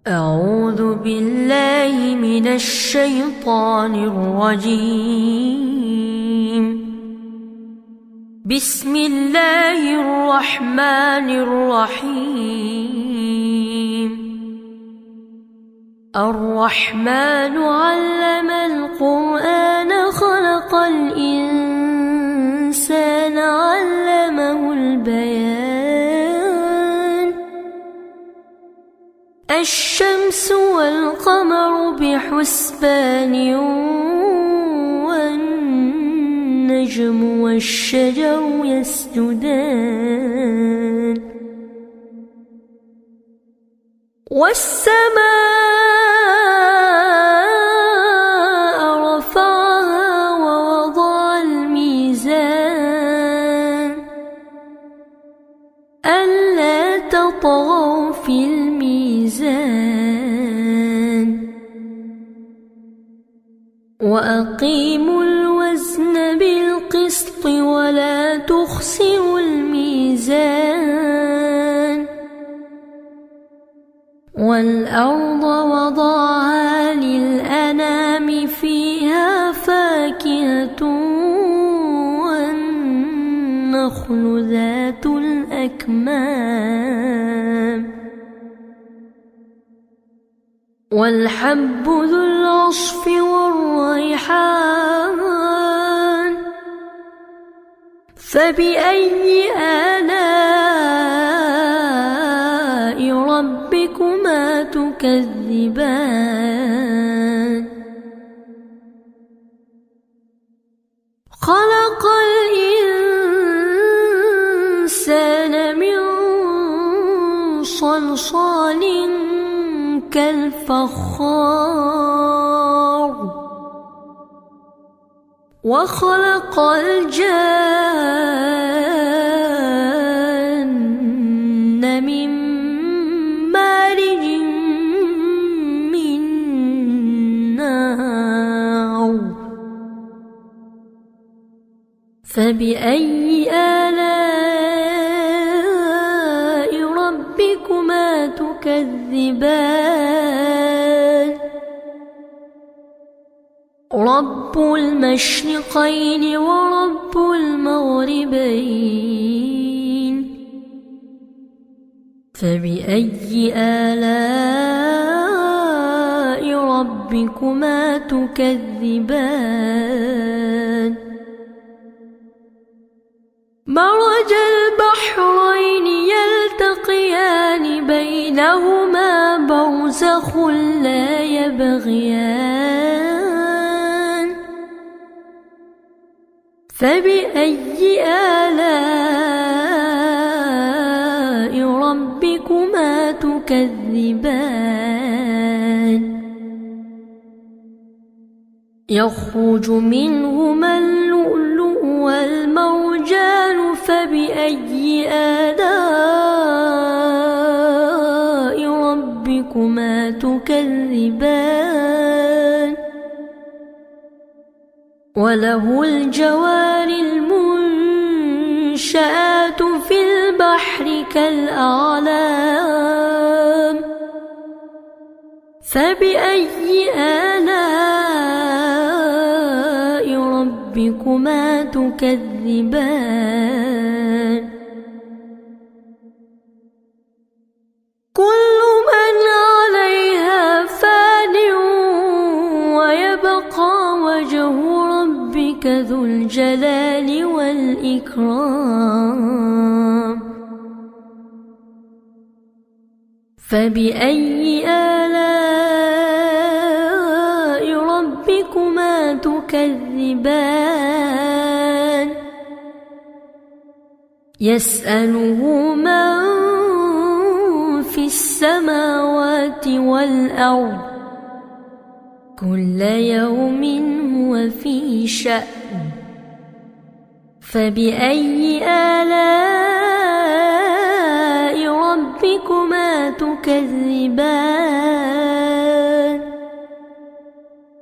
أعوذ بالله من الشيطان الرجيم. بسم الله الرحمن الرحيم. الرحمن علم القرآن خلق الإنسان علمه البيان. الشمس والقمر بحسبان والنجم والشجر يسجدان. والسماء رفعها ووضع الميزان ألا تطغوا في الميزان وأقيموا الوزن بالقسط ولا تخسروا الميزان. والأرض وضعها للأنام فيها فاكهة والنخل ذات الأكمام والحب ذو العصف والريحان. فبأي آلاء ربكما تكذبان؟ خلق الإنسان من صلصال كالفخار وخلق الجان من مارج من نار. فبأي آلاء ربكما تكذبان؟ رب المشرقين ورب المغربين. فبأي آلاء ربكما تكذبان؟ مرج البحرين يلتقيان بينهما برزخ لا يبغيان. فبأي آلاء ربكما تكذبان؟ يخرج منهما اللؤلؤ والمرجان. فبأي آلاء ربكما تكذبان؟ وله الجوار المنشآت في البحر كالأعلام. فبأي آلاء ربكما تكذبان؟ كل من عليها فان ويبقى وجه ربك ذو الجلال والإكرام. فبأي آلاء ربكما تكذبان؟ يسأله من في السماوات والأرض كل يوم هو في شأن. فبأي آلاء ربكما تكذبان؟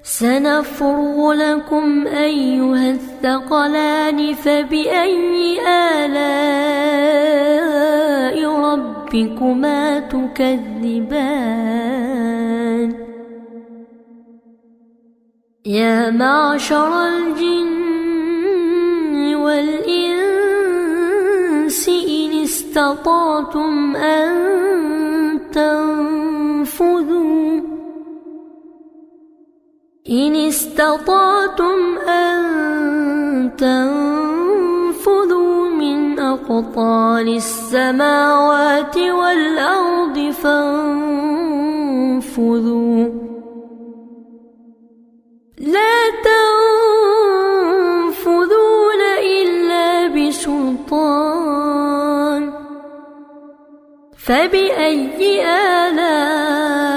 سنفرغ لكم أيها الثقلان. فبأي آلاء ربكما تكذبان؟ يا معشر الجن والإنس إن استطعتم أن تنفذوا من أقطار السماوات والأرض فانفذوا لا تنفذون إلا بسلطان فبأي آلاء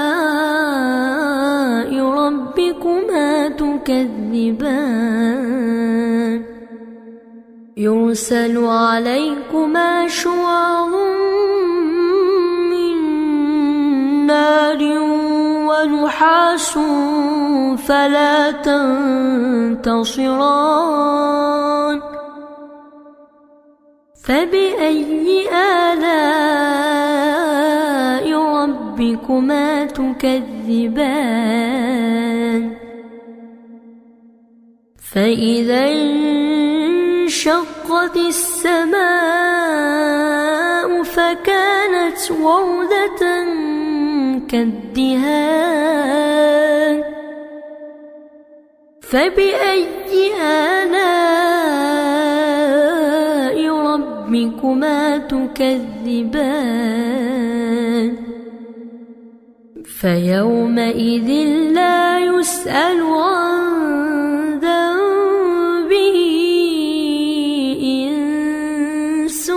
ربكما تكذبان يرسل عليكما شواظ من نار ونحاس فلا تنتصران فبأي آلاء ربكما تكذبان فإذا انشقت السماء فكانت وردة كالدهان فبأي آلاء ربكما تكذبان فيومئذ لا يسأل عن ذنبه إنس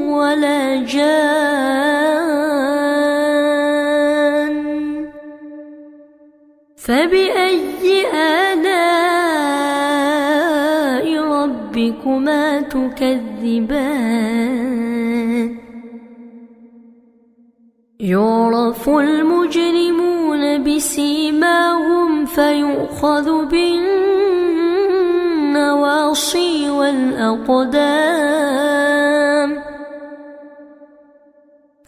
ولا جان فبأي آلاء ربكما تكذبان يعرف المجرمون بسيماهم فيؤخذ بالنواصي والأقدام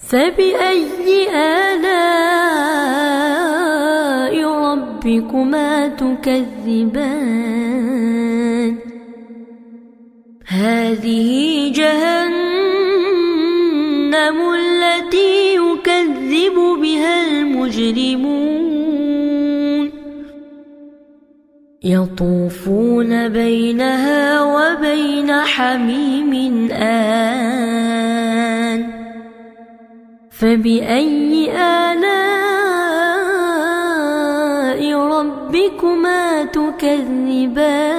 فبأي آلاء ربكما تكذبان هذه جهنم التي يكذب بها المجرمون يطوفون بينها وبين حميم آن فبأي آلاء ربكما تكذبان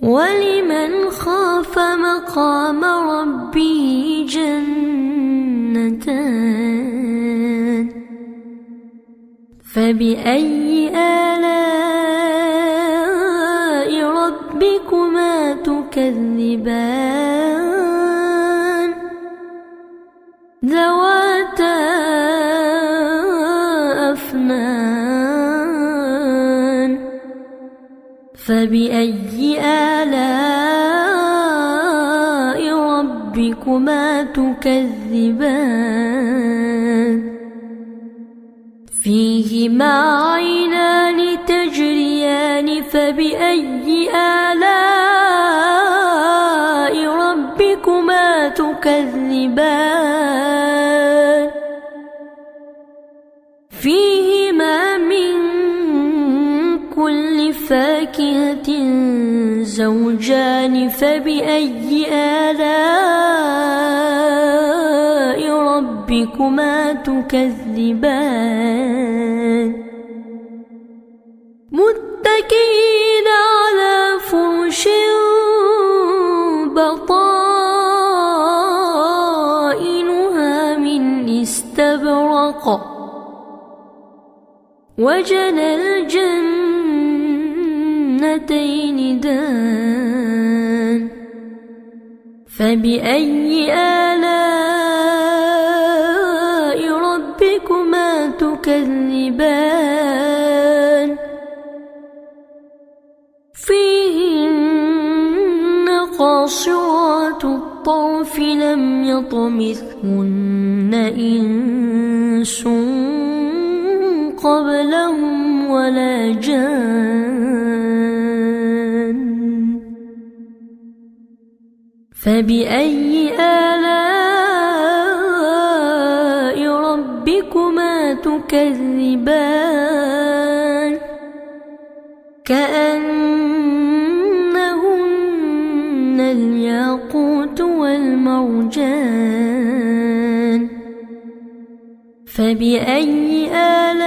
ولمن خاف مقام ربه جنتان فبأي آلاء ربكما تكذبان ذواتا أفنان فبأي آلاء ربكما تكذبان فيهما عينان تجريان فبأي آلاء ربكما تكذبان فيهما من كل فاكهة زوجان فبأي آلاء ربكما تكذبان متكئين على فرش بطائنها من استبرق وجنى الجنتين دان فبأي آلاء ربكما تكذبان فيهن قاصرات الطرف لم يطمثهن إنس قبلهم ولا جان فبأي آلاء ربكما تكذبان كأنهن الياقوت والمرجان فبأي آلاء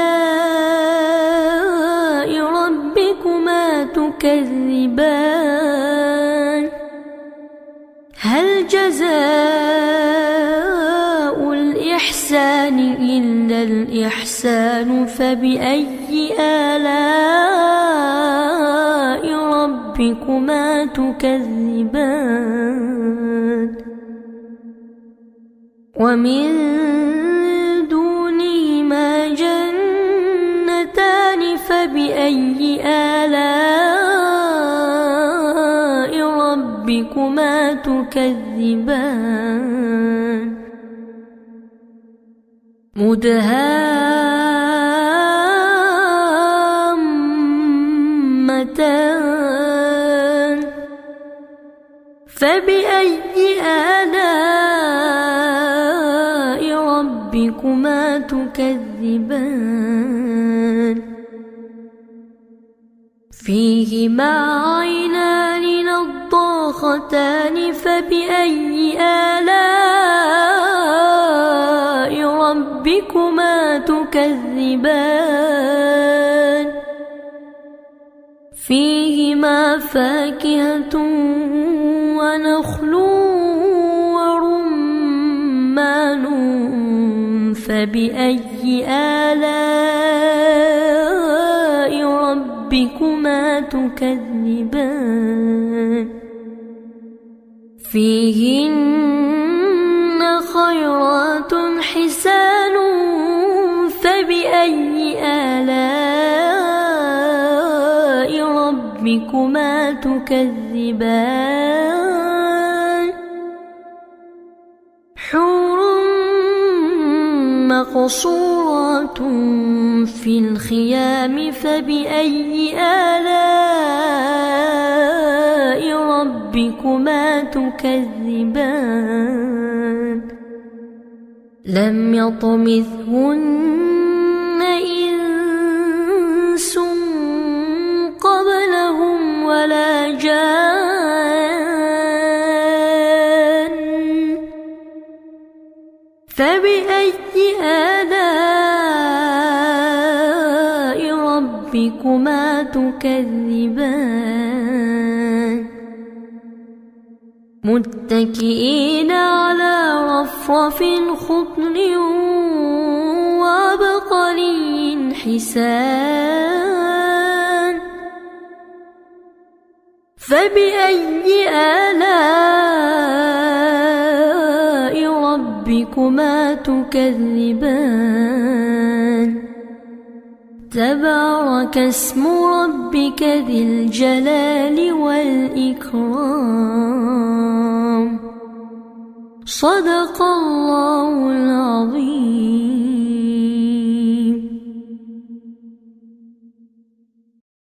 ربكما تكذبان هل جزاء الإحسان إلا الإحسان فبأي آلاء ربكما تكذبان ومن دونهما جنتان فبأي آلاء ربكما تكذبان مدهامتان فبأي آلاء ربكما تكذبان فيهما عينان نضاختان فبأي آلاء ربكما تكذبان فيهما فاكهة ونخل ورمان فبأي آلاء ربكما تكذبان فيهن خيرات حسان فبأي آلاء ربكما تكذبان حور مقصورات في الخيام فبأي آلاء ربكما تكذبان لم يطمثهن إنس قبلهم ولا جان فبأي آلاء ربكما تكذبان متكئين على رفرف خضر وعبقري حسان فبأي آلاء ربكما تكذبان تبارك اسم ربك ذي الجلال والإكرام صدق الله العظيم.